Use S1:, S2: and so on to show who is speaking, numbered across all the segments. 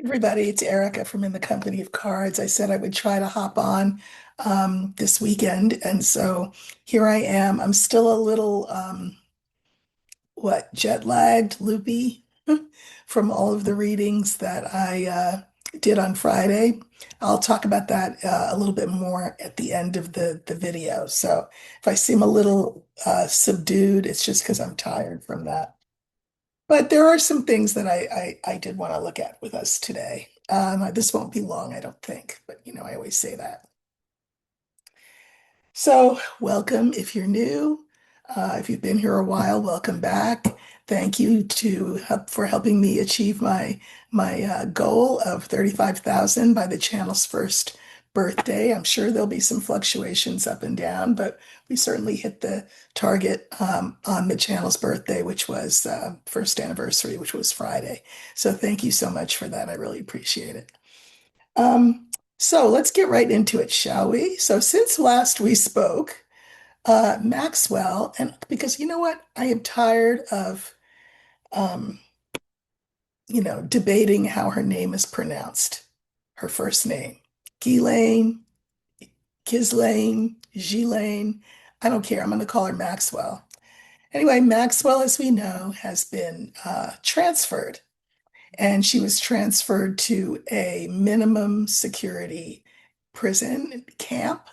S1: Everybody, it's Erica from In the Company of Cards. I said I would try to hop on this weekend, and so here I am. I'm still a little jet lagged, loopy from all of the readings that I did on Friday. I'll talk about that a little bit more at the end of the video. So if I seem a little subdued, it's just because I'm tired from that. But there are some things that I did want to look at with us today. This won't be long, I don't think, but I always say that. So, welcome if you're new. If you've been here a while, welcome back. Thank you for helping me achieve my goal of 35,000 by the channel's first birthday. I'm sure there'll be some fluctuations up and down, but we certainly hit the target on the channel's birthday, which was first anniversary, which was Friday. So thank you so much for that. I really appreciate it. Um, so let's get right into it, shall we? So since last we spoke, Maxwell, and because you know what, I am tired of, um, debating how her name is pronounced, her first name, Ghislaine, Ghislaine, Ghislaine. I don't care. I'm going to call her Maxwell. Anyway, Maxwell, as we know, has been transferred, and she was transferred to a minimum security prison camp.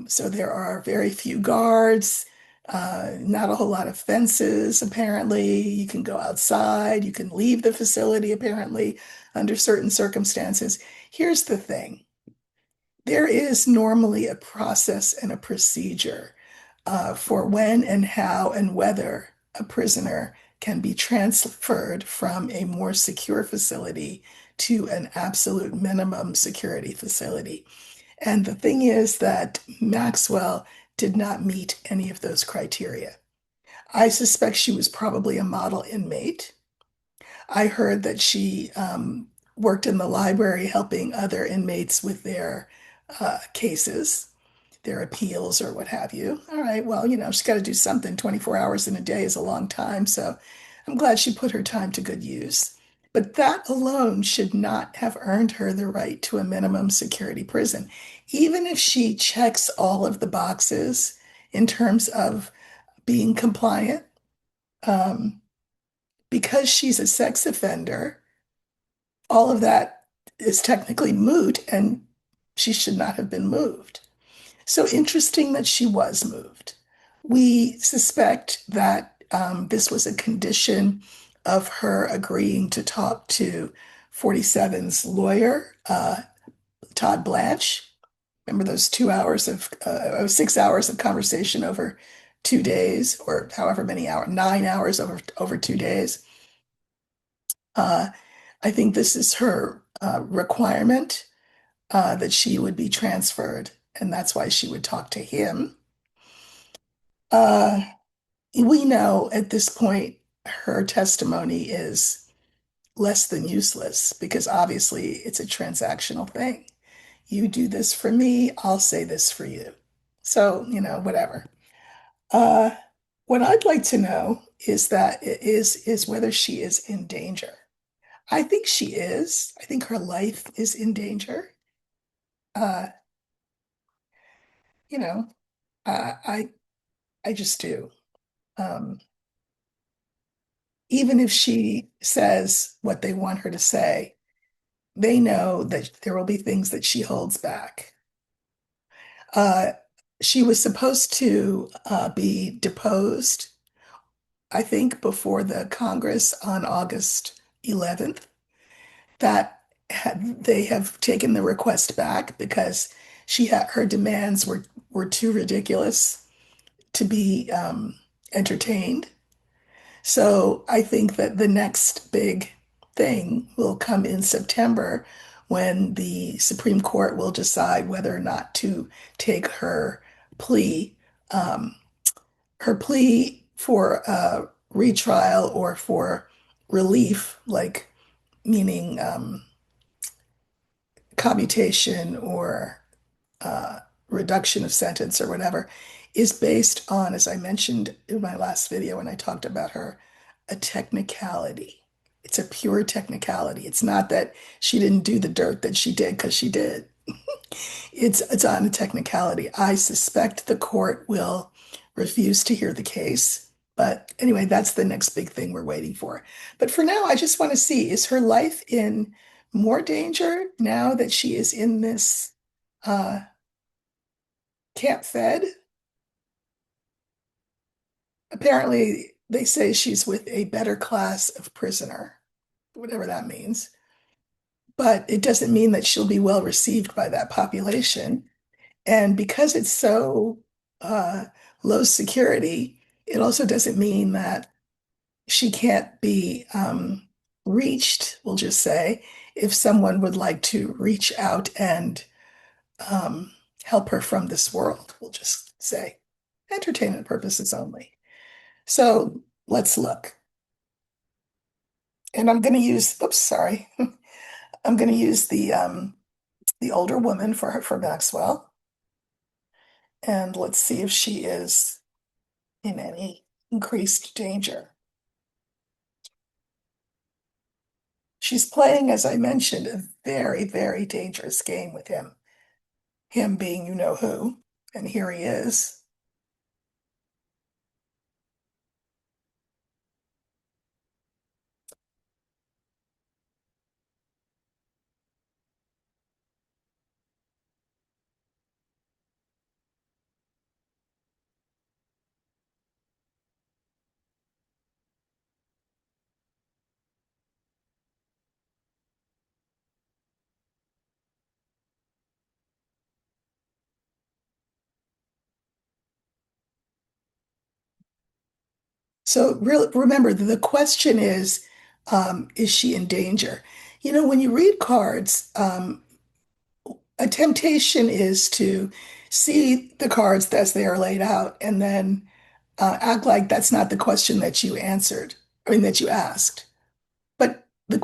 S1: So there are very few guards, not a whole lot of fences, apparently. You can go outside, you can leave the facility, apparently, under certain circumstances. Here's the thing. There is normally a process and a procedure for when and how and whether a prisoner can be transferred from a more secure facility to an absolute minimum security facility. And the thing is that Maxwell did not meet any of those criteria. I suspect she was probably a model inmate. I heard that she worked in the library helping other inmates with their cases, their appeals, or what have you. All right, well, she's got to do something. 24 hours in a day is a long time. So I'm glad she put her time to good use. But that alone should not have earned her the right to a minimum security prison. Even if she checks all of the boxes in terms of being compliant, um, because she's a sex offender, all of that is technically moot and she should not have been moved. So interesting that she was moved. We suspect that this was a condition of her agreeing to talk to 47's lawyer, Todd Blanche. Remember those 2 hours of 6 hours of conversation over 2 days, or however many hours, 9 hours over 2 days. Uh, I think this is her requirement that she would be transferred, and that's why she would talk to him. Uh, we know at this point her testimony is less than useless because obviously it's a transactional thing. You do this for me, I'll say this for you. So, whatever. Uh, what I'd like to know is whether she is in danger. I think she is. I think her life is in danger. Uh, you know, I I just do. Um, Even if she says what they want her to say, they know that there will be things that she holds back. Uh, she was supposed to be deposed, I think, before the Congress on August 11th. They have taken the request back because her demands were too ridiculous to be entertained. So I think that the next big thing will come in September when the Supreme Court will decide whether or not to take plea, um, her plea for retrial or for relief, like meaning commutation or uh, reduction of sentence or whatever, is based on, as I mentioned in my last video when I talked about her, a technicality. It's a pure technicality. It's not that she didn't do the dirt that she did because she did. It's on a technicality. I suspect the court will refuse to hear the case. But anyway, that's the next big thing we're waiting for. But for now, I just want to see, is her life in more danger now that she is in this uh, Camp Fed? Apparently, they say she's with a better class of prisoner, whatever that means. But it doesn't mean that she'll be well received by that population. And because it's so uh, low security, it also doesn't mean that she can't be reached, we'll just say, if someone would like to reach out and um, help her from this world, we'll just say, entertainment purposes only. So let's look. And I'm going to use, oops, sorry. I'm going to use the older woman for her, for Maxwell. And let's see if she is in any increased danger. She's playing, as I mentioned, a very, very dangerous game with him being you know who. And here he is. So remember, the question is she in danger? You know, when you read cards, a temptation is to see the cards as they are laid out and then act like that's not the question that you answered, I mean, that you asked. But the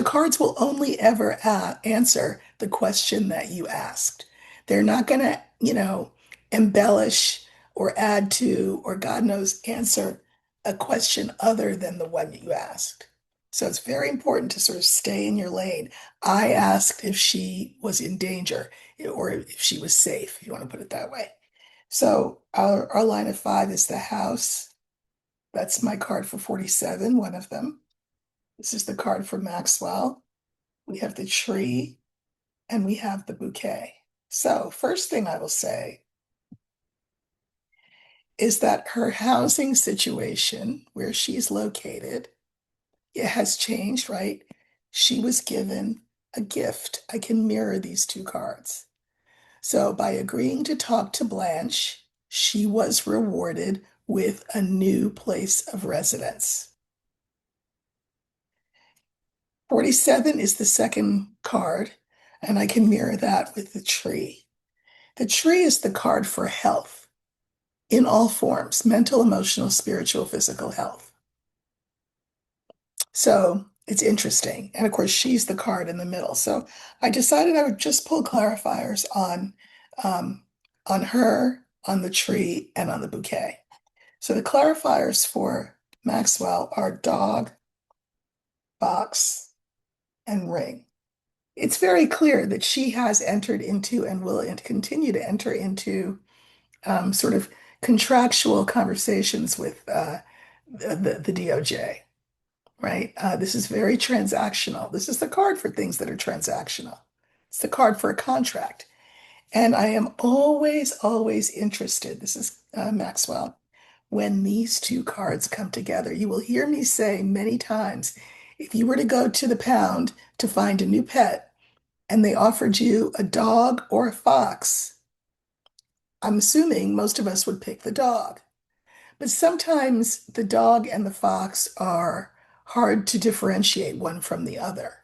S1: cards will only ever answer the question that you asked. They're not going to, embellish or add to, or God knows, answer a question other than the one you asked. So it's very important to sort of stay in your lane. I asked if she was in danger or if she was safe, if you want to put it that way. So our line of five is the house. That's my card for 47, one of them. This is the card for Maxwell. We have the tree and we have the bouquet. So, first thing I will say is that her housing situation, where she's located, it has changed, right? She was given a gift. I can mirror these two cards. So, by agreeing to talk to Blanche, she was rewarded with a new place of residence. 47 is the second card, and I can mirror that with the tree. The tree is the card for health in all forms, mental, emotional, spiritual, physical health. So it's interesting. And of course, she's the card in the middle. So I decided I would just pull clarifiers um, on her, on the tree, and on the bouquet. So the clarifiers for Maxwell are dog, box, and ring. It's very clear that she has entered into and will continue to enter into sort of contractual conversations with the DOJ, right? This is very transactional. This is the card for things that are transactional. It's the card for a contract. And I am always, always interested. This is Maxwell. When these two cards come together, you will hear me say many times, if you were to go to the pound to find a new pet and they offered you a dog or a fox, I'm assuming most of us would pick the dog. But sometimes the dog and the fox are hard to differentiate one from the other.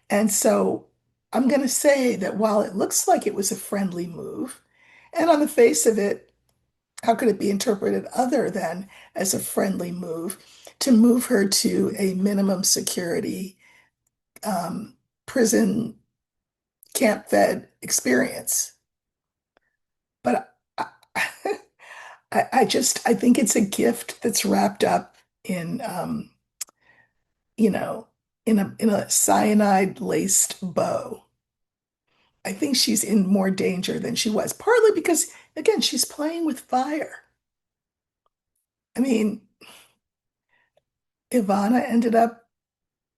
S1: And so I'm going to say that while it looks like it was a friendly move, and on the face of it, how could it be interpreted other than as a friendly move to move her to a minimum security prison camp fed experience? But I think it's a gift that's wrapped up in you know, in a cyanide laced bow. I think she's in more danger than she was, partly because, again, she's playing with fire. I mean, Ivana ended up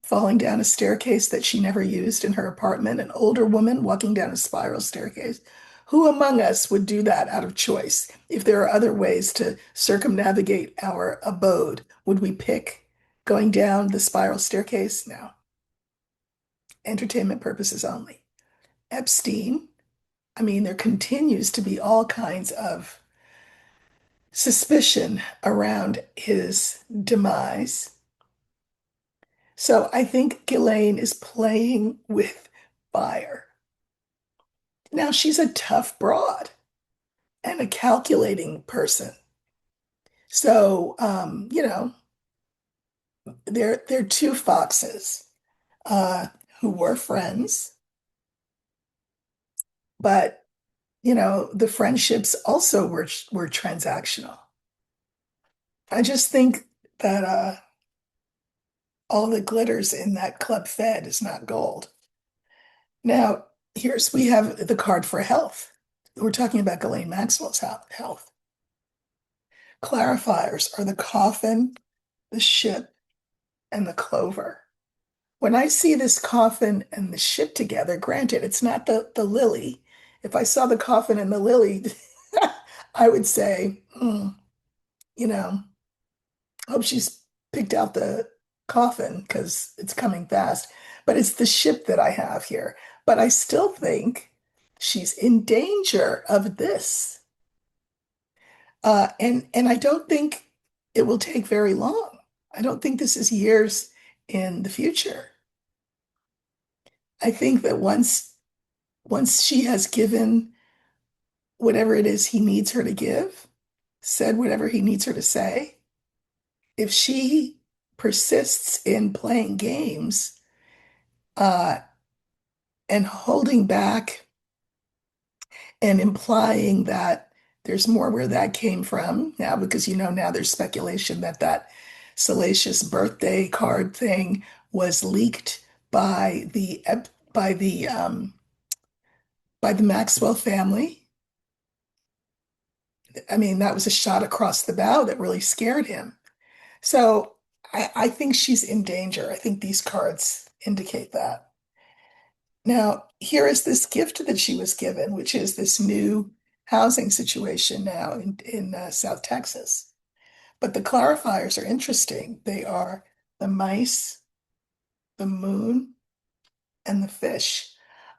S1: falling down a staircase that she never used in her apartment, an older woman walking down a spiral staircase. Who among us would do that out of choice? If there are other ways to circumnavigate our abode, would we pick going down the spiral staircase? No. Entertainment purposes only. Epstein, I mean, there continues to be all kinds of suspicion around his demise. So I think Ghislaine is playing with fire. Now, she's a tough broad and a calculating person. So, they're two foxes uh, who were friends, but the friendships also were transactional. I just think that all the glitters in that club fed is not gold. Now, we have the card for health. We're talking about Ghislaine Maxwell's health. Clarifiers are the coffin, the ship, and the clover. When I see this coffin and the ship together, granted, it's not the lily. If I saw the coffin and the lily, I would say, you know, hope she's picked out the coffin because it's coming fast. But it's the ship that I have here. But I still think she's in danger of this. And I don't think it will take very long. I don't think this is years in the future. I think that once she has given whatever it is he needs her to give, said whatever he needs her to say, if she persists in playing games uh, and holding back and implying that there's more where that came from now, because now there's speculation that that salacious birthday card thing was leaked by the by the by the Maxwell family. I mean, that was a shot across the bow that really scared him. So I think she's in danger. I think these cards indicate that. Now, here is this gift that she was given, which is this new housing situation now in South Texas. But the clarifiers are interesting. They are the mice, the moon, and the fish.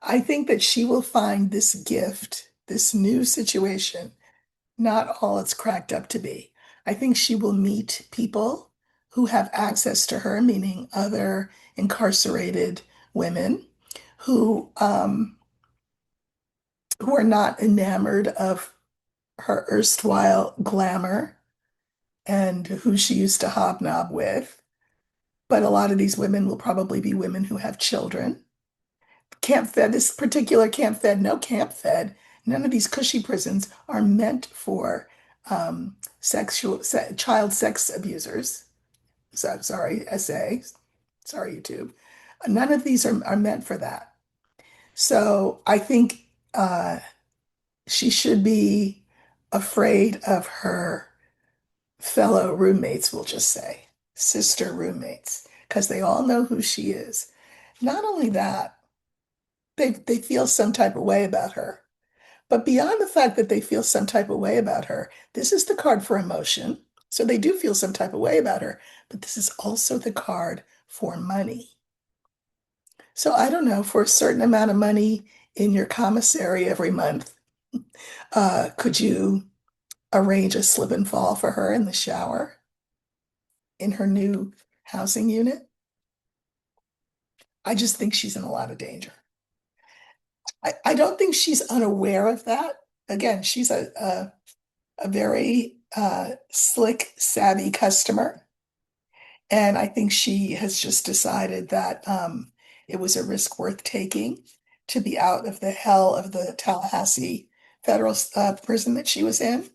S1: I think that she will find this gift, this new situation, not all it's cracked up to be. I think she will meet people who have access to her, meaning other incarcerated women who are not enamored of her erstwhile glamour and who she used to hobnob with. But a lot of these women will probably be women who have children. Camp Fed, this particular Camp Fed, no Camp Fed, none of these cushy prisons are meant for child sex abusers. So, sorry, SA. Sorry, YouTube. None of these are meant for that. So I think she should be afraid of her fellow roommates, we'll just say, sister roommates, because they all know who she is. Not only that, they feel some type of way about her. But beyond the fact that they feel some type of way about her, this is the card for emotion. So they do feel some type of way about her, but this is also the card for money. So I don't know, for a certain amount of money in your commissary every month, could you arrange a slip and fall for her in the shower in her new housing unit? I just think she's in a lot of danger. I don't think she's unaware of that. Again, she's a very slick, savvy customer. And I think she has just decided that it was a risk worth taking to be out of the hell of the Tallahassee federal prison that she was in.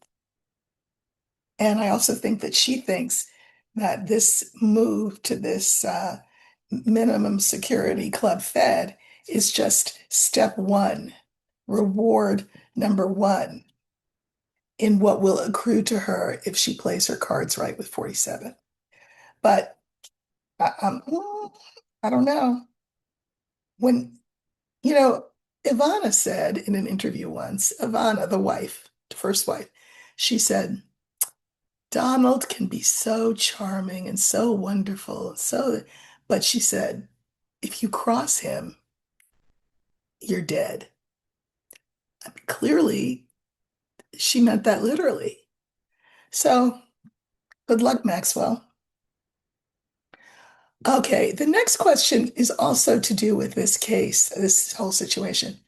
S1: And I also think that she thinks that this move to this minimum security club fed is just step one, reward number one in what will accrue to her if she plays her cards right with 47. But I don't know. When, you know, Ivana said in an interview once, Ivana, the wife, the first wife, she said, Donald can be so charming and so wonderful, but she said, if you cross him, you're dead. I mean, clearly, she meant that literally. So, good luck, Maxwell. Okay, the next question is also to do with this case, this whole situation.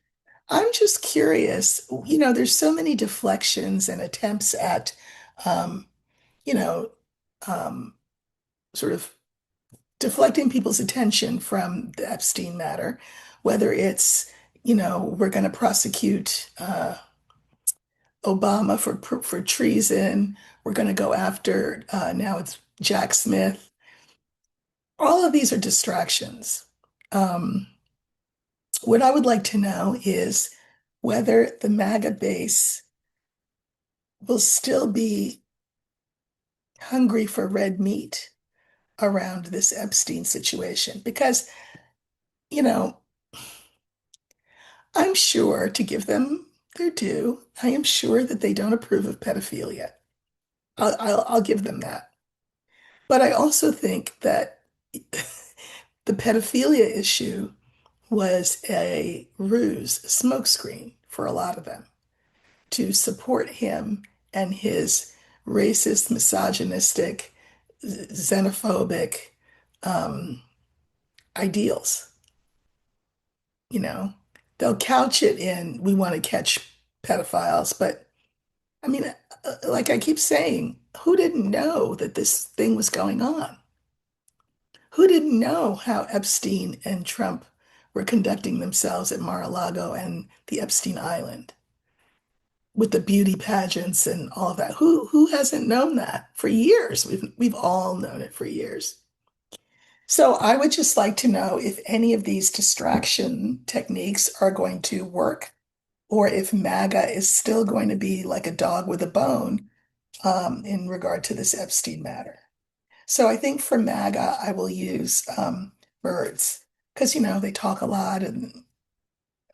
S1: I'm just curious, there's so many deflections and attempts at, um, you know, um, sort of deflecting people's attention from the Epstein matter, whether it's, we're going to prosecute Obama for treason, we're going to go after now it's Jack Smith. All of these are distractions. Um, what I would like to know is whether the MAGA base will still be hungry for red meat around this Epstein situation. Because, you know, I'm sure to give them their due, I am sure that they don't approve of pedophilia. I'll give them that. But I also think that the pedophilia issue was a ruse, a smokescreen for a lot of them to support him and his racist, misogynistic, xenophobic um, ideals. You know, they'll couch it in, we want to catch pedophiles, but I mean, like I keep saying, who didn't know that this thing was going on? Who didn't know how Epstein and Trump were conducting themselves at Mar-a-Lago and the Epstein Island with the beauty pageants and all of that? Who hasn't known that for years? We've all known it for years. So I would just like to know if any of these distraction techniques are going to work, or if MAGA is still going to be like a dog with a bone in regard to this Epstein matter. So I think for MAGA, I will use birds because, they talk a lot and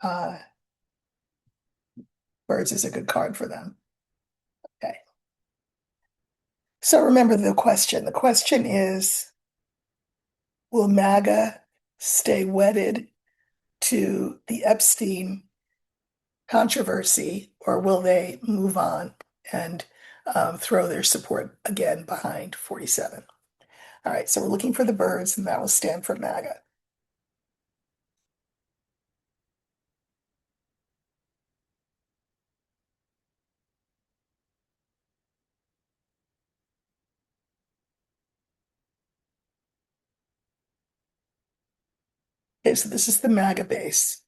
S1: uh, birds is a good card for them. Okay. So remember the question. The question is, will MAGA stay wedded to the Epstein controversy, or will they move on and throw their support again behind 47? All right, so we're looking for the birds, and that will stand for MAGA. Okay, so this is the MAGA base.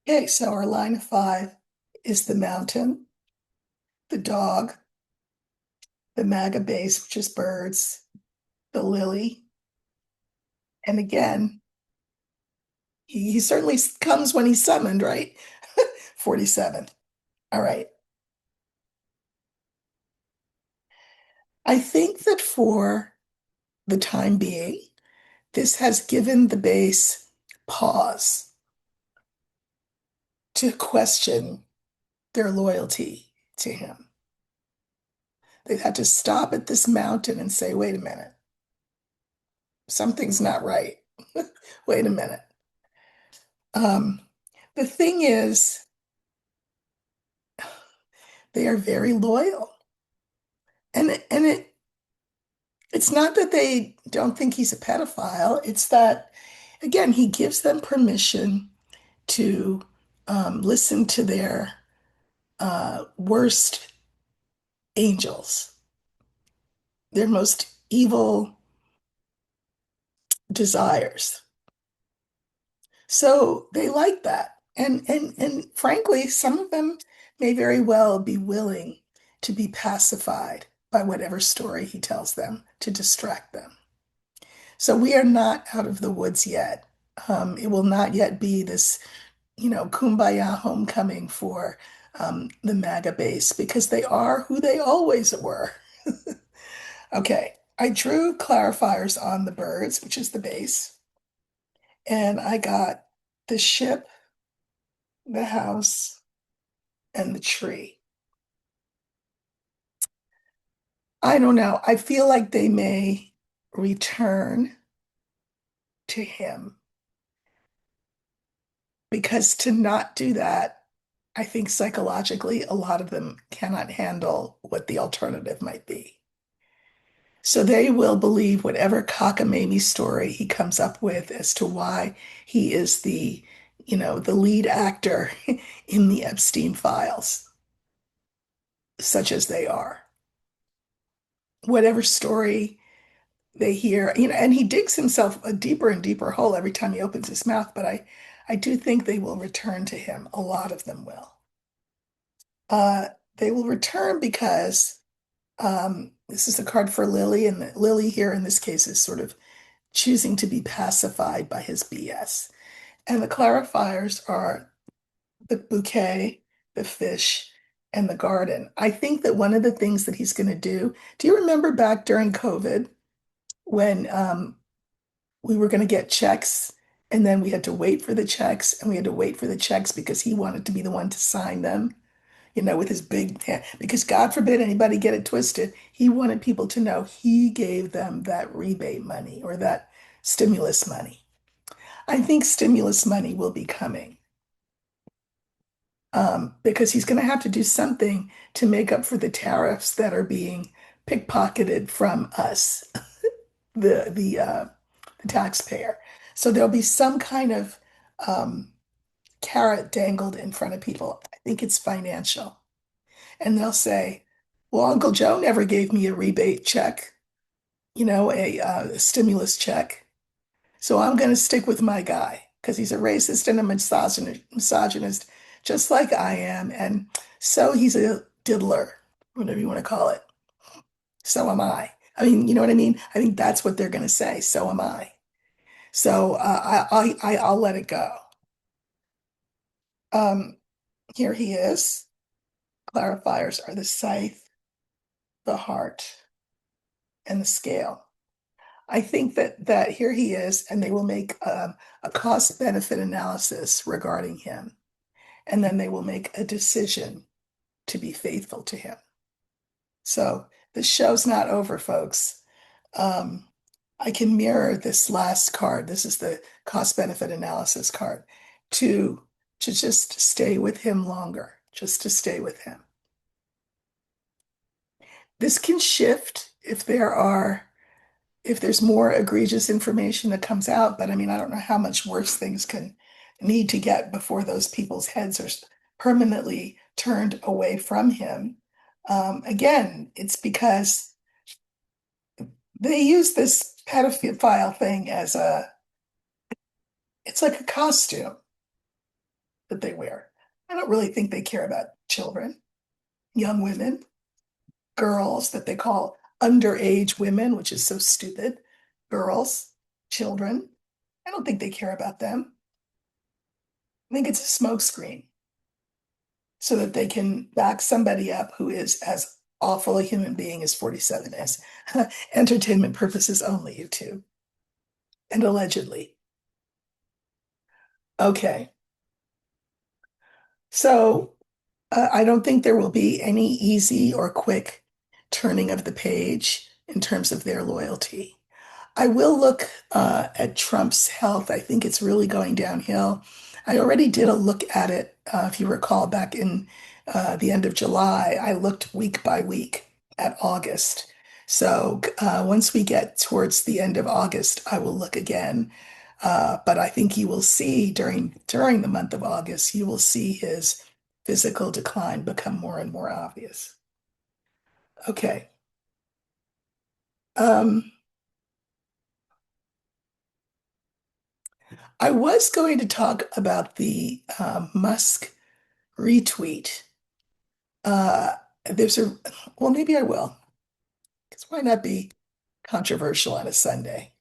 S1: Okay, so our line of five is the mountain, the dog, the MAGA base, which is birds, the lily, and again, he certainly comes when he's summoned, right? 47. All right. I think that for the time being, this has given the base pause to question their loyalty to him. They've had to stop at this mountain and say, wait a minute, something's not right. Wait a minute. Um, the thing is, They are very loyal. And it's not that they don't think he's a pedophile. It's that, again, he gives them permission to listen to their worst angels, their most evil desires. So they like that. And frankly, some of them may very well be willing to be pacified by whatever story he tells them to distract them. So we are not out of the woods yet. It will not yet be this, kumbaya homecoming for the MAGA base because they are who they always were. Okay, I drew clarifiers on the birds, which is the base, and I got the ship, the house, and the tree. I don't know. I feel like they may return to him because to not do that, I think psychologically, a lot of them cannot handle what the alternative might be. So they will believe whatever cockamamie story he comes up with as to why he is the lead actor in the Epstein files, such as they are. Whatever story they hear, and he digs himself a deeper and deeper hole every time he opens his mouth, but I do think they will return to him. A lot of them will. Uh, they will return because this is a card for Lily, and Lily here in this case is sort of choosing to be pacified by his BS. And the clarifiers are the bouquet, the fish, and the garden. I think that one of the things that he's going to do you remember back during COVID when we were going to get checks and then we had to wait for the checks and we had to wait for the checks because he wanted to be the one to sign them, with his big hand. Because God forbid anybody get it twisted. He wanted people to know he gave them that rebate money or that stimulus money. I think stimulus money will be coming because he's going to have to do something to make up for the tariffs that are being pickpocketed from us, the taxpayer. So there'll be some kind of um, carrot dangled in front of people. I think it's financial. And they'll say, well, Uncle Joe never gave me a rebate check, a stimulus check. So I'm going to stick with my guy because he's a racist and a misogynist, just like I am. And so he's a diddler, whatever you want to call it. So am I. I mean, you know what I mean? I think that's what they're going to say. So am I. So I'll let it go. Um, Here he is. Clarifiers are the scythe, the heart, and the scale. I think that here he is, and they will make a cost benefit analysis regarding him, and then they will make a decision to be faithful to him. So the show's not over, folks. Um, I can mirror this last card. This is the cost benefit analysis card to just stay with him longer, just to stay with him. This can shift if there's more egregious information that comes out, but I mean, I don't know how much worse things can need to get before those people's heads are permanently turned away from him. Again, it's because they use this pedophile thing it's like a costume that they wear. I don't really think they care about children, young women, girls that they call underage women, which is so stupid. Girls, children. I don't think they care about them. I think it's a smokescreen so that they can back somebody up who is as awful a human being as 47 is. Entertainment purposes only, you two. And allegedly. Okay. So I don't think there will be any easy or quick turning of the page in terms of their loyalty. I will look at Trump's health. I think it's really going downhill. I already did a look at it, if you recall, back in the end of July, I looked week by week at August. So once we get towards the end of August, I will look again. But I think you will see during the month of August, you will see his physical decline become more and more obvious. Okay. Um, I was going to talk about the Musk retweet. Uh, there's a, well, maybe I will, because why not be controversial on a Sunday?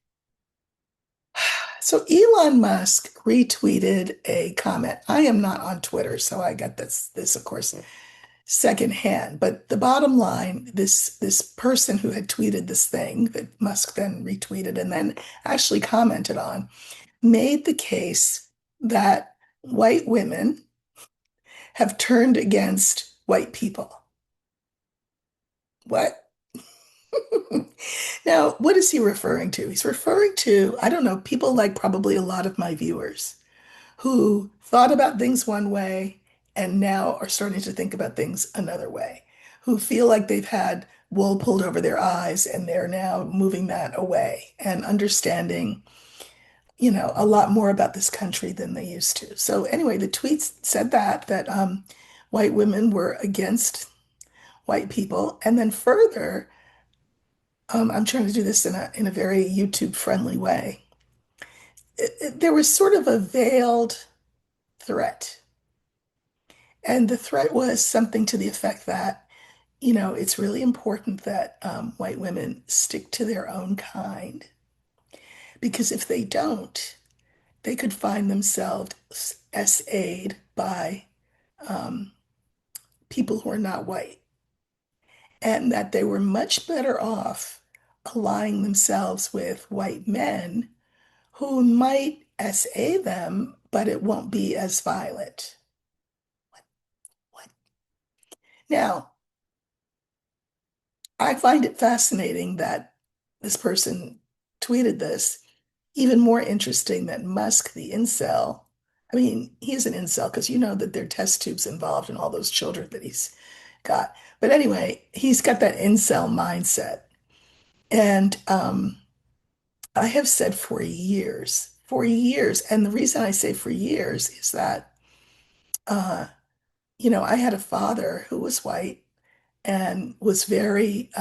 S1: So Elon Musk retweeted a comment. I am not on Twitter, so I got this of course secondhand. But the bottom line, this person who had tweeted this thing that Musk then retweeted and then actually commented on, made the case that white women have turned against white people. What? Now, what is he referring to? He's referring to, I don't know, people like probably a lot of my viewers who thought about things one way and now are starting to think about things another way, who feel like they've had wool pulled over their eyes and they're now moving that away and understanding, a lot more about this country than they used to. So anyway, the tweets said that white women were against white people, and then further, I'm trying to do this in a very YouTube friendly way. There was sort of a veiled threat. And the threat was something to the effect that, it's really important that white women stick to their own kind, because if they don't, they could find themselves SA'd by um, people who are not white, and that they were much better off aligning themselves with white men who might SA them, but it won't be as violent. What? Now, I find it fascinating that this person tweeted this. Even more interesting that Musk, the incel, I mean, he's an incel because you know that there are test tubes involved in all those children that he's got. But anyway, he's got that incel mindset. And I have said for years, and the reason I say for years is that, uh, I had a father who was white and was very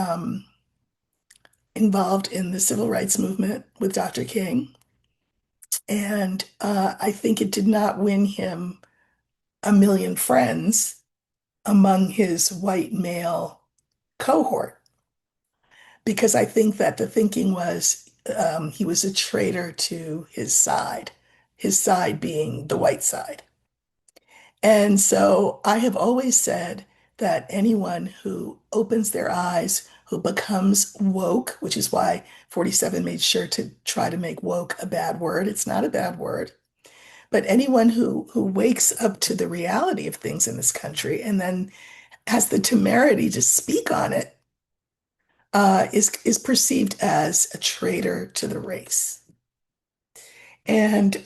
S1: involved in the civil rights movement with Dr. King. And I think it did not win him a million friends among his white male cohort, because I think that the thinking was he was a traitor to his side being the white side. And so I have always said that anyone who opens their eyes, who becomes woke, which is why 47 made sure to try to make woke a bad word. It's not a bad word. But anyone who wakes up to the reality of things in this country and then has the temerity to speak on it is perceived as a traitor to the race. And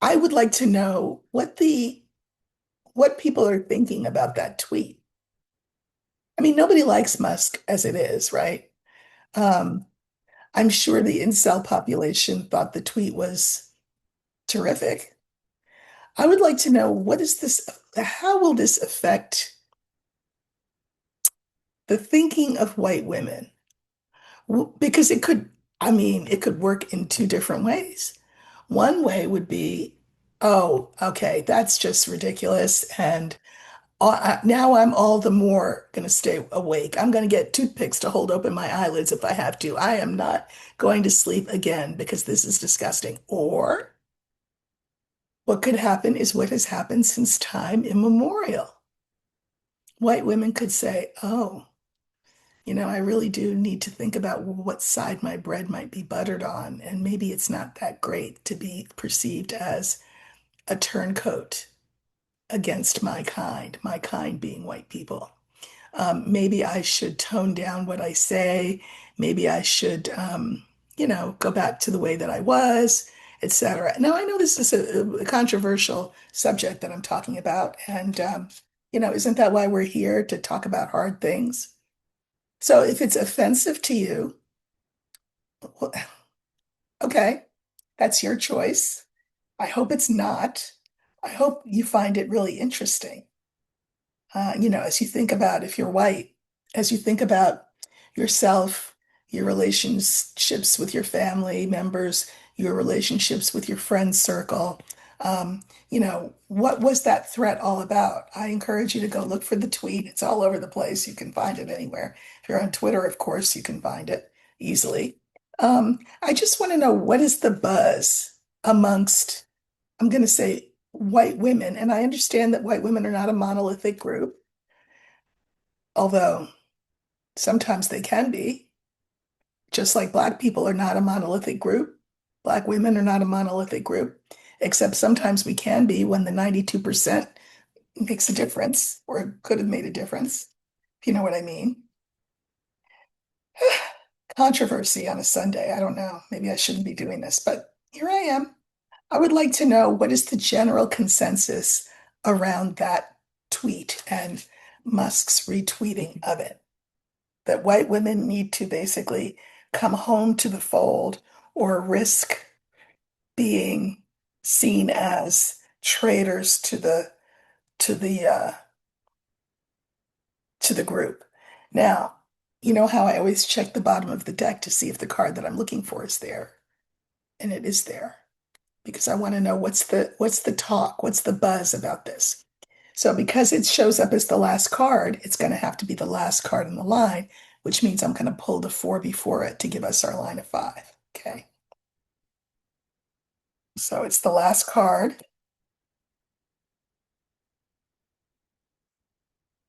S1: I would like to know what people are thinking about that tweet. I mean, nobody likes Musk as it is, right? Um, I'm sure the incel population thought the tweet was terrific. I would like to know how will this affect the thinking of white women? Because I mean, it could work in two different ways. One way would be, oh, okay, that's just ridiculous. And now I'm all the more going to stay awake. I'm going to get toothpicks to hold open my eyelids if I have to. I am not going to sleep again because this is disgusting. Or what could happen is what has happened since time immemorial. White women could say, oh, I really do need to think about what side my bread might be buttered on. And maybe it's not that great to be perceived as a turncoat against my kind being white people. Maybe I should tone down what I say. Maybe I should, go back to the way that I was. etc. Now, I know this is a controversial subject that I'm talking about, and isn't that why we're here to talk about hard things? So if it's offensive to you, well, okay, that's your choice. I hope it's not. I hope you find it really interesting. As you think about if you're white, as you think about yourself, your relationships with your family members, your relationships with your friend circle, what was that threat all about? I encourage you to go look for the tweet. It's all over the place. You can find it anywhere. If you're on Twitter, of course, you can find it easily. I just want to know what is the buzz amongst, I'm going to say, white women. And I understand that white women are not a monolithic group, although sometimes they can be, just like Black people are not a monolithic group. Black women are not a monolithic group, except sometimes we can be when the 92% makes a difference or could have made a difference, if you know what I mean. Controversy on a Sunday. I don't know. Maybe I shouldn't be doing this, but here I am. I would like to know what is the general consensus around that tweet and Musk's retweeting of it, that white women need to basically come home to the fold or risk being seen as traitors to the to the group. Now, you know how I always check the bottom of the deck to see if the card that I'm looking for is there, and it is there because I want to know what's the talk, what's the buzz about this. So because it shows up as the last card, it's going to have to be the last card in the line, which means I'm going to pull the four before it to give us our line of five. Okay. So it's the last card.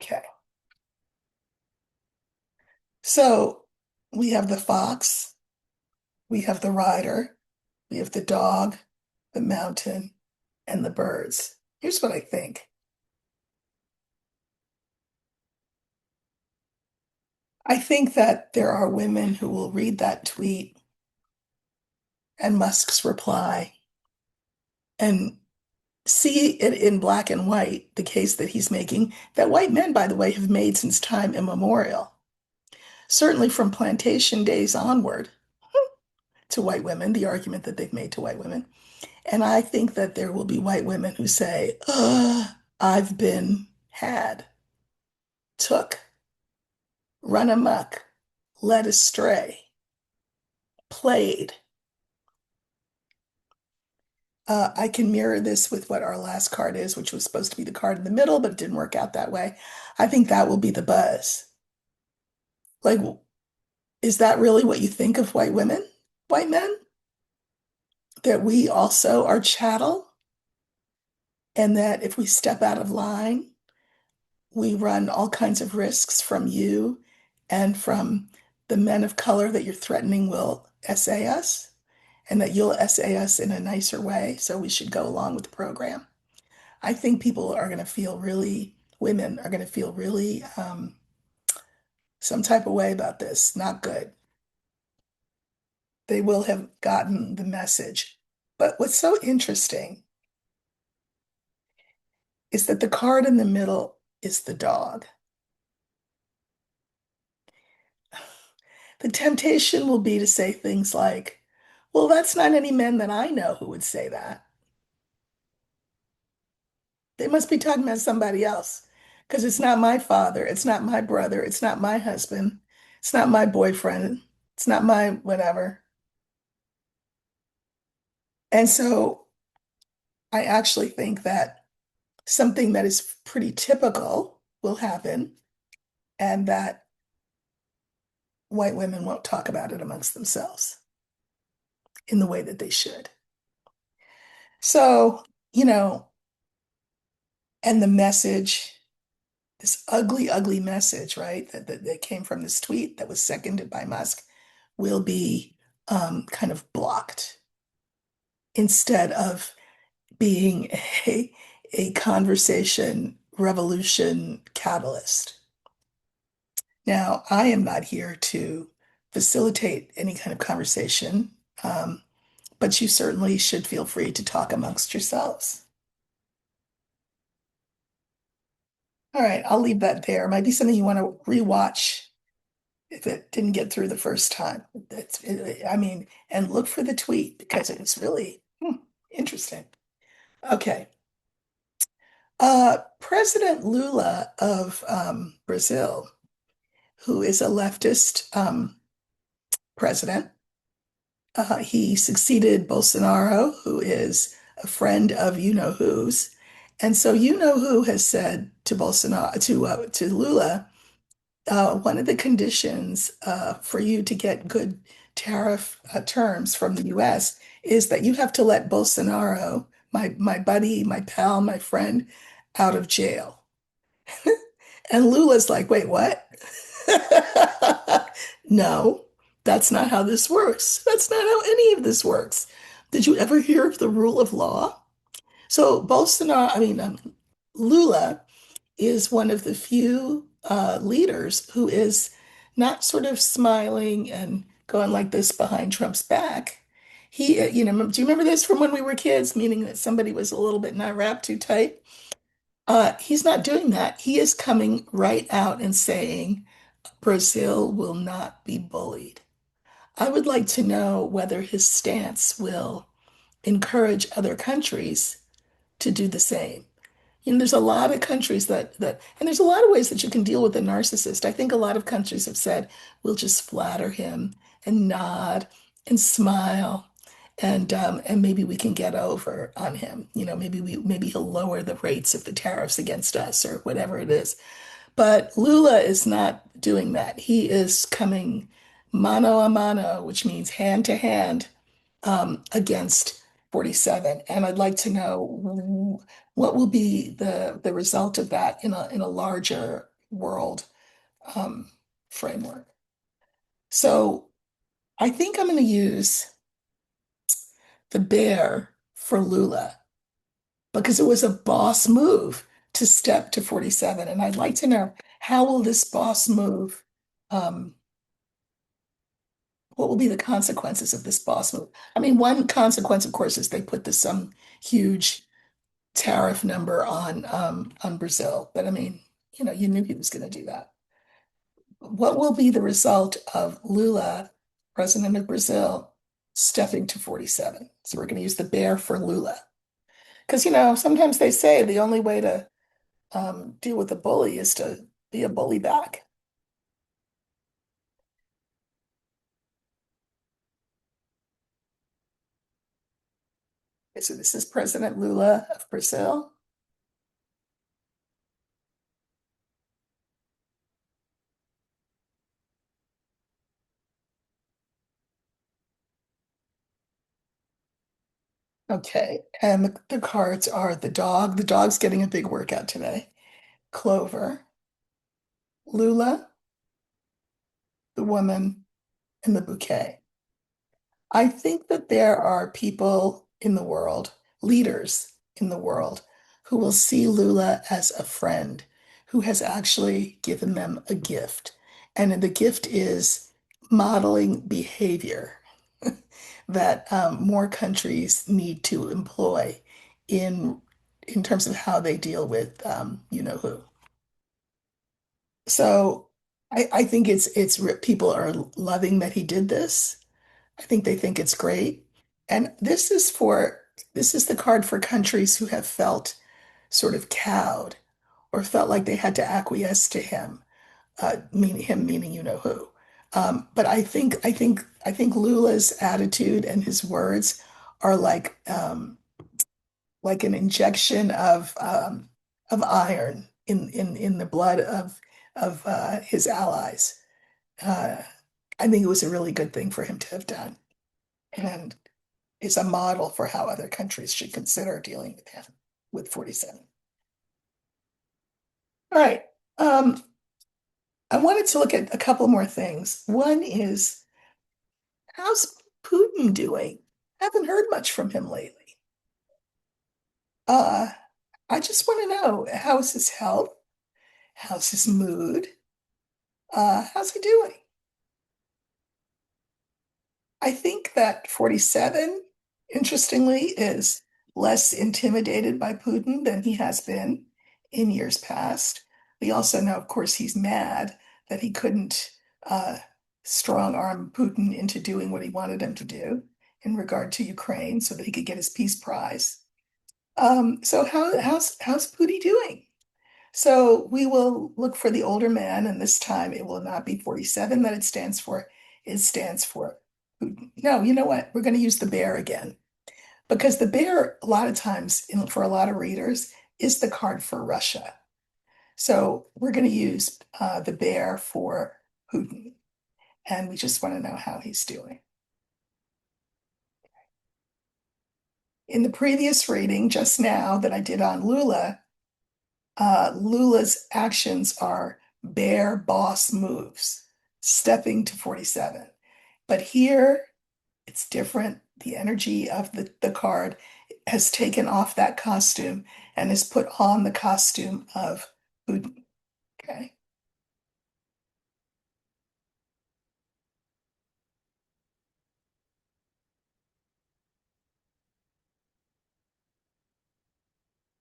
S1: Okay. So we have the fox, we have the rider, we have the dog, the mountain, and the birds. Here's what I think. I think that there are women who will read that tweet and Musk's reply and see it in black and white, the case that he's making, that white men, by the way, have made since time immemorial. Certainly from plantation days onward to white women, the argument that they've made to white women. And I think that there will be white women who say, I've been had, took, run amok, led astray, played. I can mirror this with what our last card is, which was supposed to be the card in the middle, but it didn't work out that way. I think that will be the buzz. Like, is that really what you think of white women, white men? That we also are chattel, and that if we step out of line, we run all kinds of risks from you and from the men of color that you're threatening will essay us, and that you'll essay us in a nicer way. So we should go along with the program. I think people are going to feel really, women are going to feel really some type of way about this. Not good. They will have gotten the message. But what's so interesting is that the card in the middle is the dog. The temptation will be to say things like, well, that's not any men that I know who would say that. They must be talking about somebody else because it's not my father, it's not my brother, it's not my husband, it's not my boyfriend, it's not my whatever. And so I actually think that something that is pretty typical will happen and that white women won't talk about it amongst themselves in the way that they should. So, you know, and the message, this ugly, ugly message, right, that came from this tweet that was seconded by Musk will be kind of blocked instead of being a conversation revolution catalyst. Now, I am not here to facilitate any kind of conversation, but you certainly should feel free to talk amongst yourselves. All right, I'll leave that there. Might be something you want to rewatch if it didn't get through the first time. I mean, and look for the tweet because it was really interesting. Okay. President Lula of Brazil, who is a leftist president, he succeeded Bolsonaro, who is a friend of you know who's. And so you know who has said to Bolsonaro to Lula, one of the conditions for you to get good tariff terms from the US is that you have to let Bolsonaro, my buddy, my pal, my friend, out of jail. And Lula's like, wait, what? No, that's not how this works. That's not how any of this works. Did you ever hear of the rule of law? So Lula is one of the few leaders who is not sort of smiling and going like this behind Trump's back. Do you remember this from when we were kids, meaning that somebody was a little bit not wrapped too tight? He's not doing that. He is coming right out and saying Brazil will not be bullied. I would like to know whether his stance will encourage other countries to do the same. There's a lot of countries and there's a lot of ways that you can deal with a narcissist. I think a lot of countries have said, we'll just flatter him and nod and smile, and maybe we can get over on him. Maybe he'll lower the rates of the tariffs against us or whatever it is. But Lula is not doing that. He is coming mano a mano, which means hand to hand, against 47. And I'd like to know what will be the result of that in a larger world um, framework. So I think I'm going to use the bear for Lula because it was a boss move to step to 47. And I'd like to know, how will this boss move, um, what will be the consequences of this boss move? I mean, one consequence, of course, is they put some huge tariff number on Brazil. But I mean, you knew he was going to do that. What will be the result of Lula, president of Brazil, stepping to 47? So we're going to use the bear for Lula. Because, sometimes they say the only way to deal with a bully is to be a bully back. Okay, so this is President Lula of Brazil. Okay, and the cards are the dog. The dog's getting a big workout today. Clover, Lula, the woman, and the bouquet. I think that there are people in the world, leaders in the world, who will see Lula as a friend who has actually given them a gift. And the gift is modeling behavior that more countries need to employ in in terms of how they deal with you know who. So I think people are loving that he did this. I think they think it's great. And this is the card for countries who have felt sort of cowed or felt like they had to acquiesce to him, meaning you know who. But I think Lula's attitude and his words are like an injection of iron in the blood of his allies. Uh, I think it was a really good thing for him to have done, and is a model for how other countries should consider dealing with him with 47. All right. I wanted to look at a couple more things. One is, how's Putin doing? Haven't heard much from him lately. Uh, I just want to know, how's his health? How's his mood? How's he doing? I think that 47 interestingly, is less intimidated by Putin than he has been in years past. We also know, of course, he's mad that he couldn't uh, strong arm Putin into doing what he wanted him to do in regard to Ukraine so that he could get his peace prize. So how's Putin doing? So we will look for the older man, and this time it will not be 47 that it stands for. It stands for Putin. No, you know what? We're going to use the bear again. Because the bear, a lot of times, for a lot of readers, is the card for Russia. So we're going to use the bear for Putin, and we just want to know how he's doing. In the previous reading just now that I did on Lula, Lula's actions are bear boss moves, stepping to 47. But here it's different. The energy of the card has taken off that costume and has put on the costume of Putin. Okay.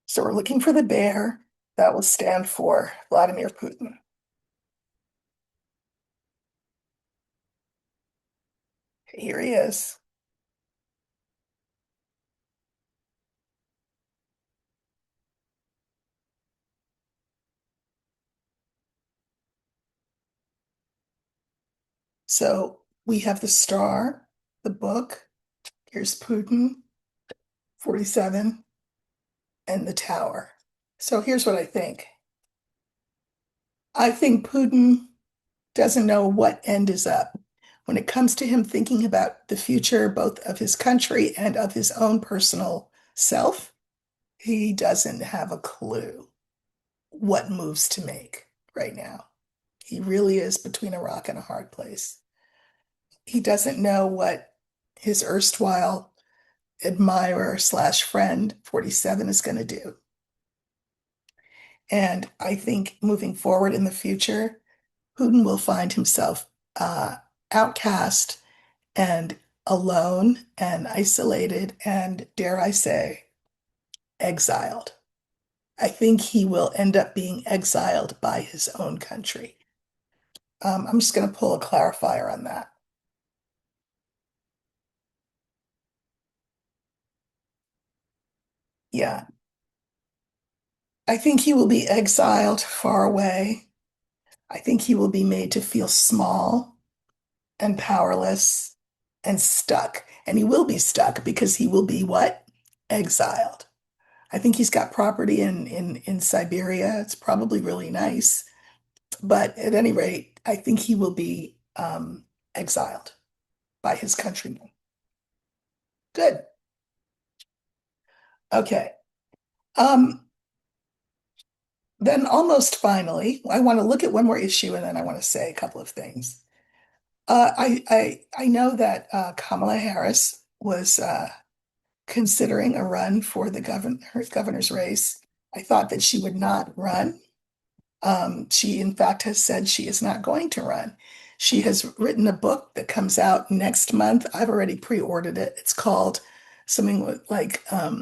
S1: So we're looking for the bear. That will stand for Vladimir Putin. Here he is. So we have the star, the book. Here's Putin, 47, and the tower. So here's what I think. I think Putin doesn't know what end is up. When it comes to him thinking about the future, both of his country and of his own personal self, he doesn't have a clue what moves to make right now. He really is between a rock and a hard place. He doesn't know what his erstwhile admirer slash friend 47 is going to do. And I think moving forward in the future, Putin will find himself outcast and alone and isolated and, dare I say, exiled. I think he will end up being exiled by his own country. I'm just going to pull a clarifier on that. Yeah, I think he will be exiled far away. I think he will be made to feel small and powerless and stuck. And he will be stuck because he will be what? Exiled. I think he's got property in Siberia. It's probably really nice. But at any rate, I think he will be exiled by his countrymen. Good. Okay. Um, then almost finally, I want to look at one more issue and then I want to say a couple of things. I know that Kamala Harris was considering a run for the governor's race. I thought that she would not run. She, in fact, has said she is not going to run. She has written a book that comes out next month. I've already pre-ordered it. It's called something like, I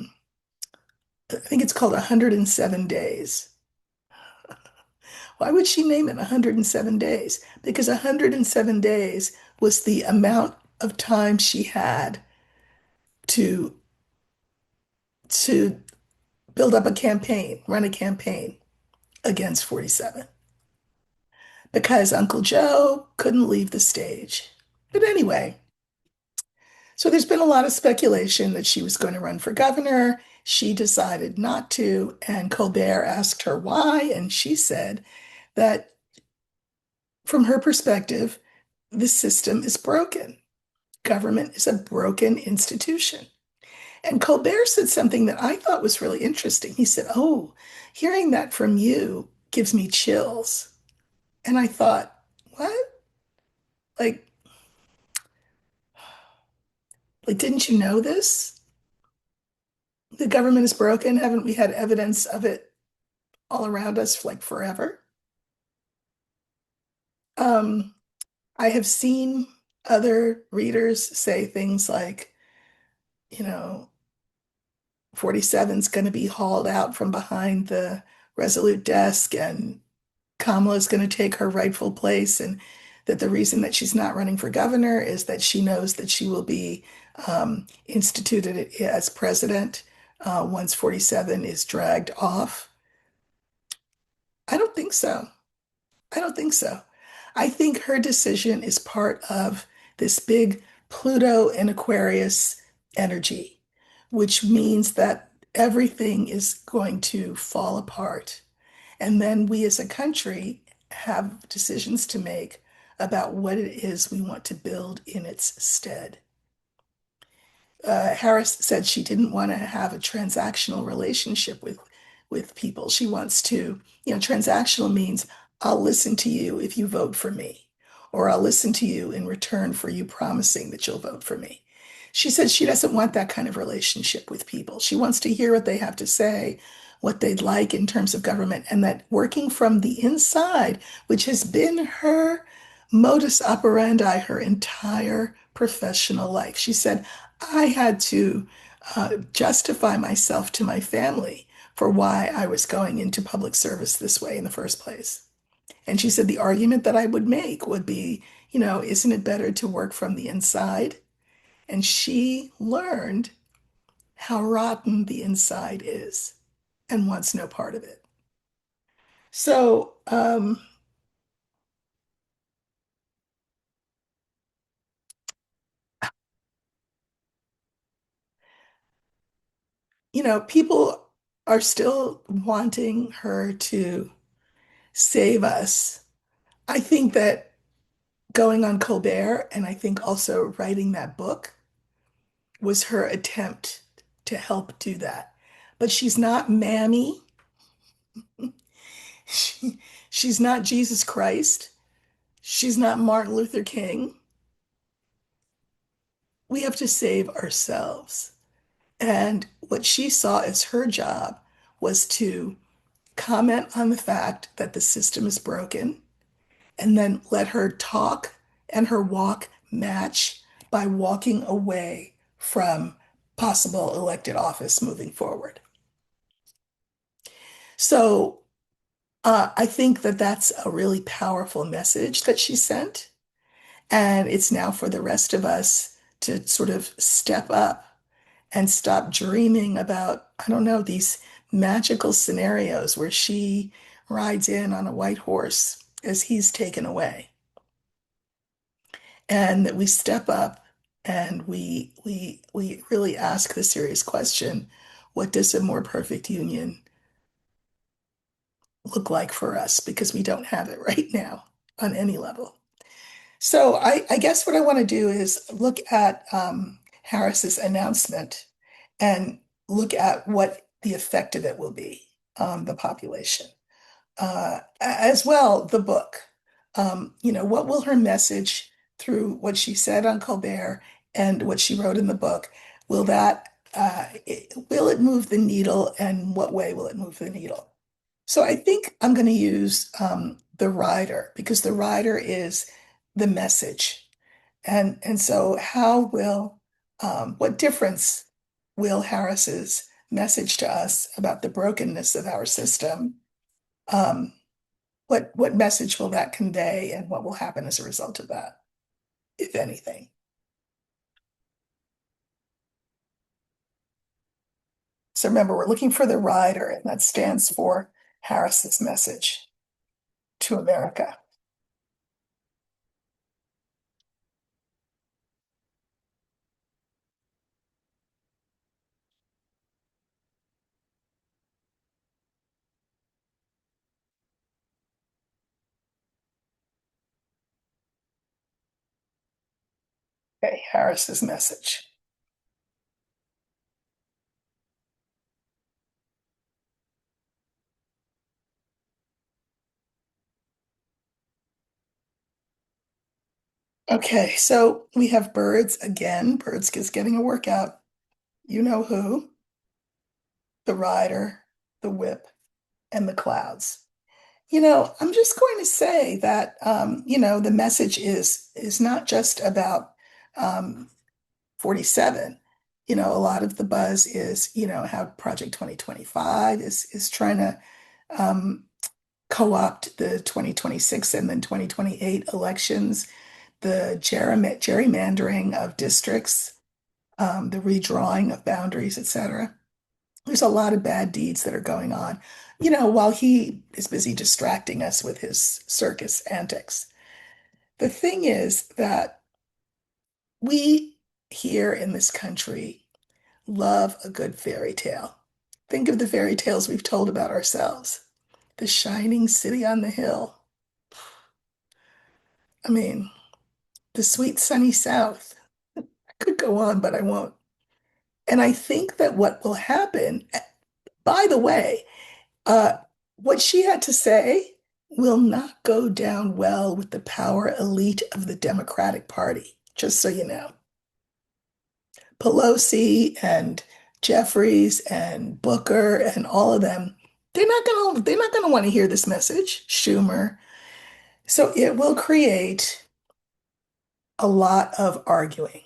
S1: think it's called 107 Days. Why would she name it 107 Days? Because 107 days was the amount of time she had to to build up a campaign, run a campaign against 47 because Uncle Joe couldn't leave the stage. But anyway, so there's been a lot of speculation that she was going to run for governor. She decided not to, and Colbert asked her why, and she said that from her perspective, the system is broken. Government is a broken institution. And Colbert said something that I thought was really interesting. He said, "Oh, hearing that from you gives me chills." And I thought, what? Like, didn't you know this? The government is broken. Haven't we had evidence of it all around us like forever? Um, I have seen other readers say things like, you know, 47's going to be hauled out from behind the Resolute desk and Kamala's going to take her rightful place, and that the reason that she's not running for governor is that she knows that she will be instituted as president once 47 is dragged off. I don't think so. I don't think so. I think her decision is part of this big Pluto and Aquarius energy, which means that everything is going to fall apart. And then we as a country have decisions to make about what it is we want to build in its stead. Harris said she didn't want to have a transactional relationship with people. She wants to, transactional means I'll listen to you if you vote for me, or I'll listen to you in return for you promising that you'll vote for me. She said she doesn't want that kind of relationship with people. She wants to hear what they have to say, what they'd like in terms of government, and that working from the inside, which has been her modus operandi her entire professional life. She said, I had to justify myself to my family for why I was going into public service this way in the first place. And she said the argument that I would make would be, isn't it better to work from the inside? And she learned how rotten the inside is and wants no part of it. So, people are still wanting her to save us. I think that going on Colbert and I think also writing that book was her attempt to help do that. But she's not Mammy. She, she's not Jesus Christ. She's not Martin Luther King. We have to save ourselves. And what she saw as her job was to comment on the fact that the system is broken and then let her talk and her walk match by walking away from possible elected office moving forward. So I think that that's a really powerful message that she sent. And it's now for the rest of us to sort of step up and stop dreaming about, I don't know, these magical scenarios where she rides in on a white horse as he's taken away. And that we step up and we really ask the serious question, what does a more perfect union look like for us? Because we don't have it right now on any level. So I guess what I want to do is look at Harris's announcement and look at what the effect of it will be on the population. As well, the book. What will her message through what she said on Colbert and what she wrote in the book, will it move the needle, and what way will it move the needle? So I think I'm going to use the rider because the rider is the message. And so what difference will Harris's message to us about the brokenness of our system, um, what message will that convey and what will happen as a result of that, if anything? So remember, we're looking for the rider, and that stands for Harris's message to America. Okay, Harris's message. Okay, so we have birds again. Birds is getting a workout. You know who? The rider, the whip, and the clouds. I'm just going to say that the message is not just about 47. A lot of the buzz is, how Project 2025 is trying to um, co-opt the 2026 and then 2028 elections, the gerrymandering of districts, the redrawing of boundaries, etc. There's a lot of bad deeds that are going on, while he is busy distracting us with his circus antics. The thing is that we here in this country love a good fairy tale. Think of the fairy tales we've told about ourselves. The shining city on the hill. I mean, the sweet sunny South. I could go on, but I won't. And I think that what will happen, by the way, uh, what she had to say will not go down well with the power elite of the Democratic Party, just so you know. Pelosi and Jeffries and Booker and all of them, they're not gonna want to hear this message. Schumer. So it will create a lot of arguing.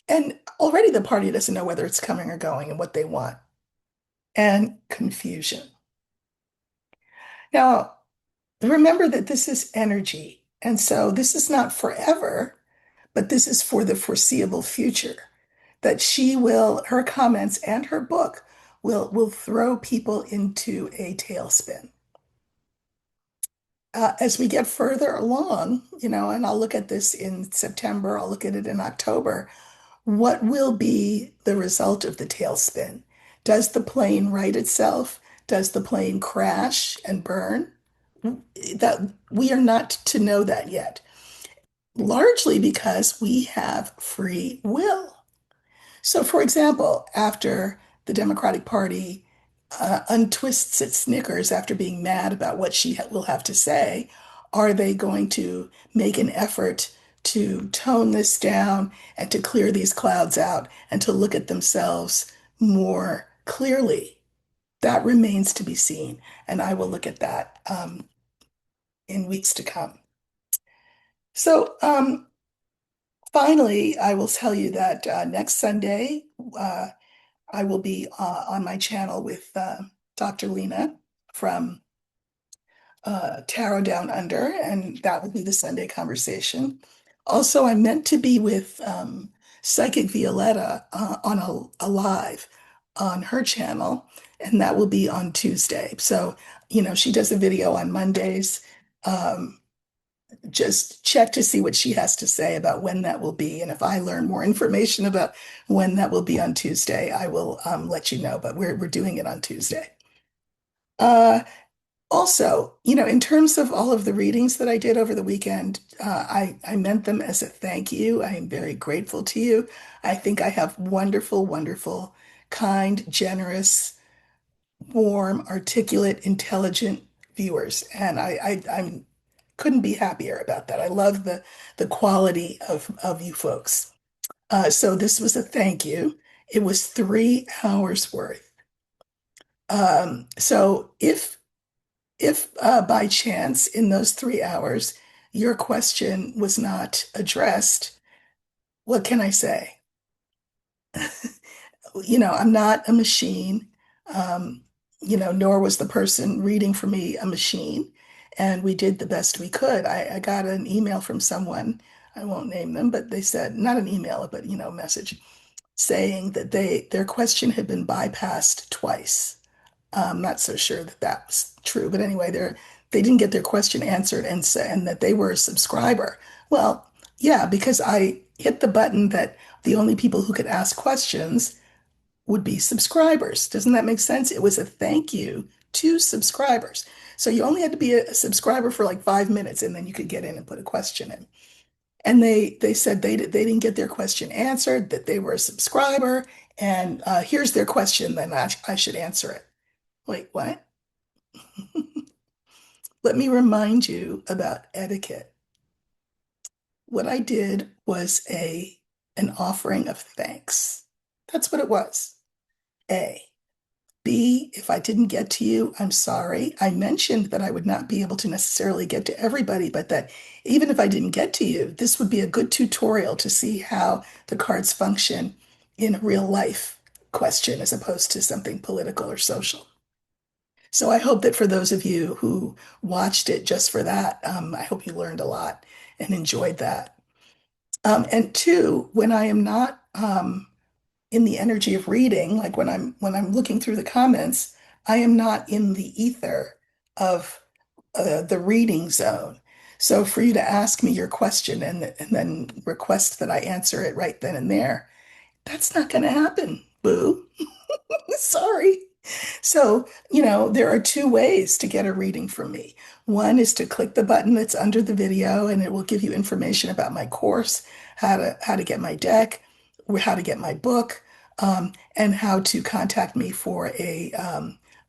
S1: And already the party doesn't know whether it's coming or going and what they want, and confusion. Now, remember that this is energy. And so this is not forever, but this is for the foreseeable future. That her comments and her book will throw people into a tailspin. As we get further along, and I'll look at this in September, I'll look at it in October, what will be the result of the tailspin? Does the plane right itself? Does the plane crash and burn? That we are not to know that yet, largely because we have free will. So, for example, after the Democratic Party untwists its knickers after being mad about what she will have to say, are they going to make an effort to tone this down and to clear these clouds out and to look at themselves more clearly? That remains to be seen, and I will look at that in weeks to come. So, finally, I will tell you that next Sunday, uh, I will be on my channel with Dr. Lena from Tarot Down Under, and that will be the Sunday conversation. Also, I'm meant to be with Psychic Violetta on a live on her channel, and that will be on Tuesday. So, she does a video on Mondays. Um, just check to see what she has to say about when that will be. And if I learn more information about when that will be on Tuesday, I will let you know. But we're doing it on Tuesday. Uh, Also, in terms of all of the readings that I did over the weekend, I meant them as a thank you. I am very grateful to you. I think I have wonderful, wonderful, kind, generous, warm, articulate, intelligent viewers, and I'm couldn't be happier about that. I love the quality of you folks. So this was a thank you. It was 3 hours worth. So if by chance in those 3 hours your question was not addressed, what can I say? I'm not a machine, um, nor was the person reading for me a machine. And we did the best we could. I got an email from someone, I won't name them, but they said, not an email, but, message saying that their question had been bypassed twice. I'm not so sure that that was true, but anyway, they didn't get their question answered and that they were a subscriber. Well, yeah, because I hit the button that the only people who could ask questions would be subscribers. Doesn't that make sense? It was a thank you to subscribers. So you only had to be a subscriber for like 5 minutes and then you could get in and put a question in. And they said they didn't get their question answered, that they were a subscriber, and here's their question, then I should answer it. Wait, what? Let me remind you about etiquette. What I did was an offering of thanks. That's what it was. A. B, if I didn't get to you, I'm sorry. I mentioned that I would not be able to necessarily get to everybody, but that even if I didn't get to you, this would be a good tutorial to see how the cards function in a real life question as opposed to something political or social. So I hope that for those of you who watched it just for that, I hope you learned a lot and enjoyed that. And two, when I am not in the energy of reading, like when I'm looking through the comments, I am not in the ether of the reading zone. So for you to ask me your question and then request that I answer it right then and there, that's not going to happen, boo. Sorry. So, there are two ways to get a reading from me. One is to click the button that's under the video and it will give you information about my course, how to get my deck, how to get my book, and how to contact me for a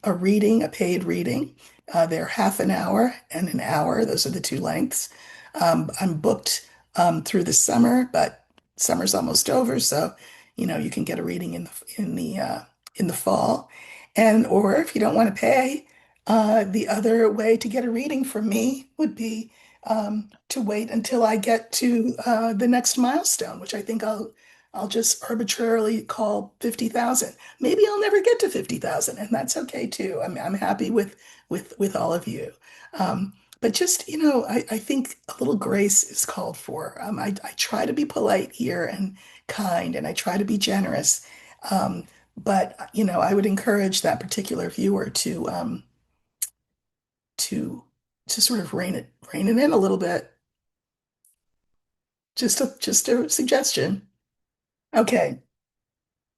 S1: reading, a paid reading. They're half an hour and an hour. Those are the two lengths. I'm booked through the summer, but summer's almost over, so you can get a reading in the fall. And or if you don't want to pay, the other way to get a reading from me would be to wait until I get to the next milestone, which I think I'll just arbitrarily call 50,000. Maybe I'll never get to 50,000, and that's okay too. I'm happy with all of you. But just, I think a little grace is called for. I try to be polite here and kind, and I try to be generous. But I would encourage that particular viewer to to sort of rein it in a little bit. Just a suggestion. Okay.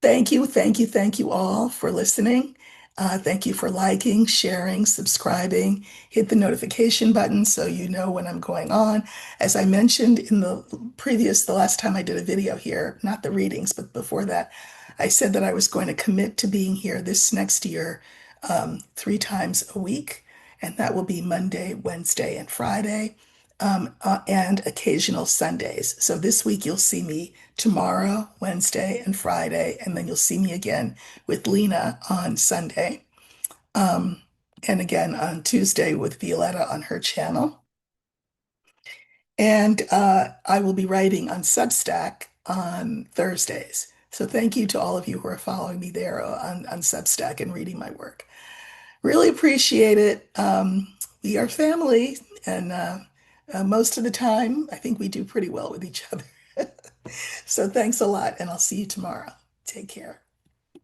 S1: Thank you, thank you, thank you all for listening. Thank you for liking, sharing, subscribing. Hit the notification button so you know when I'm going on. As I mentioned in the last time I did a video here, not the readings, but before that, I said that I was going to commit to being here this next year 3 times a week, and that will be Monday, Wednesday, and Friday and occasional Sundays. So this week you'll see me tomorrow, Wednesday, and Friday, and then you'll see me again with Lena on Sunday, and again on Tuesday with Violetta on her channel. And I will be writing on Substack on Thursdays. So thank you to all of you who are following me there on Substack and reading my work. Really appreciate it. We are family, and most of the time, I think we do pretty well with each other. So thanks a lot, and I'll see you tomorrow. Take care.